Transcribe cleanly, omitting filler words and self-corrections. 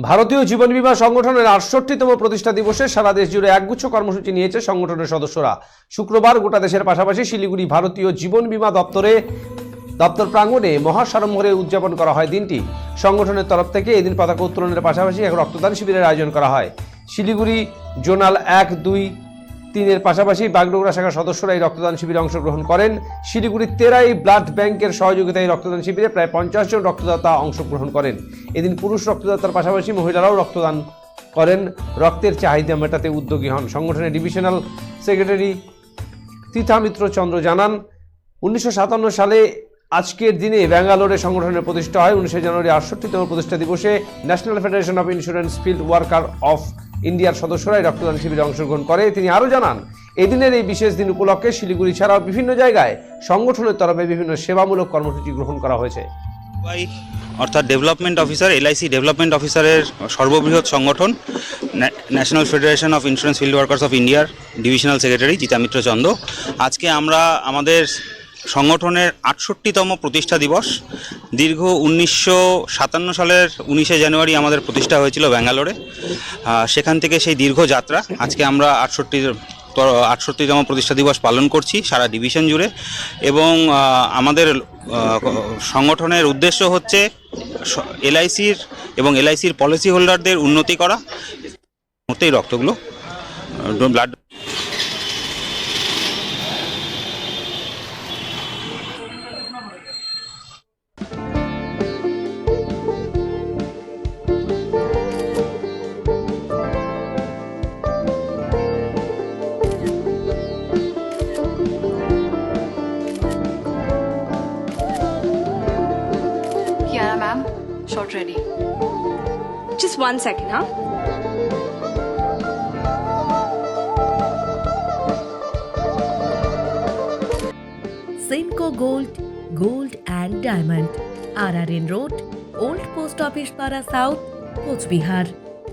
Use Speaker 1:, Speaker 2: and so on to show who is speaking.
Speaker 1: ভারতীয় জীবন বীমা সংগঠনের ৬৮তম প্রতিষ্ঠা দিবসে সারা দেশ জুড়ে একগুচ্ছ কর্মসূচি নিয়েছে সংগঠনের সদস্যরা। শুক্রবার গোটা দেশের পাশাপাশি শিলিগুড়ি ভারতীয় জীবন বীমা দপ্তর প্রাঙ্গণে মহাসাড়ম্বরে উদযাপন করা হয় দিনটি। সংগঠনের তরফ থেকে এদিন পতাকা উত্তোলনের পাশাপাশি এক রক্তদান শিবিরের আয়োজন করা হয়। শিলিগুড়ি জোনাল ১, ২, ৩-এর পাশাপাশি বাগডোগরা শাখার সদস্যরা এই রক্তদান শিবিরে অংশগ্রহণ করেন। শিলিগুড়ির তেরাই ব্লাড ব্যাংকের সহযোগিতায় এই রক্তদান শিবিরে প্রায় ৫০ জন রক্তদাতা অংশগ্রহণ করেন। এদিন পুরুষ রক্তদাতার পাশাপাশি মহিলারাও রক্তদান করেন। রক্তের চাহিদা মেটাতে উদ্যোগী হন। সংগঠনের ডিভিশনাল সেক্রেটারি তীর্থামিত্র চন্দ্র জানান, ১৯৫৭ সালে আজকের দিনে ব্যাঙ্গালোরে সংগঠনের প্রতিষ্ঠা হয়। ১৯ জানুয়ারি ৬৮তম প্রতিষ্ঠা দিবসে national federation of insurance field worker of ইন্ডিয়ার সদস্যরা এই রক্তদান শিবিরে অংশগ্রহণ করে। তিনি আরও জানান, এদিনের এই বিশেষ দিন উপলক্ষে শিলিগুড়ি ছাড়াও বিভিন্ন জায়গায় সংগঠনের তরফে বিভিন্ন সেবামূলক কর্মসূচি গ্রহণ করা হয়েছে।
Speaker 2: অর্থাৎ ডেভেলপমেন্ট অফিসার, এলআইসি ডেভেলপমেন্ট অফিসারের সর্ববৃহৎ সংগঠন national federation of insurance field workers of ইন্ডিয়ার ডিভিশনাল সেক্রেটারি তীর্থামিত্র চন্দ্র। আজকে আমরা আমাদের সংগঠনের ৬৮তম প্রতিষ্ঠা দিবস। দীর্ঘ ১৯৫৭ সালের ১৯ জানুয়ারি আমাদের প্রতিষ্ঠা হয়েছিল ব্যাঙ্গালোরে। সেখান থেকে সেই দীর্ঘ যাত্রা আজকে আমরা ৬৮তম প্রতিষ্ঠা দিবস পালন করছি সারা ডিভিশন জুড়ে। এবং আমাদের সংগঠনের উদ্দেশ্য হচ্ছে এলআইসির এবং এলআইসির পলিসি হোল্ডারদের উন্নতি করা। এই রক্তগুলো blood
Speaker 3: Yeah, ma'am. Shot ready.
Speaker 4: Just 1 second, huh?
Speaker 5: Simco Gold and Diamond, RRN Road, Old Post Office Para South, Coach Bihar.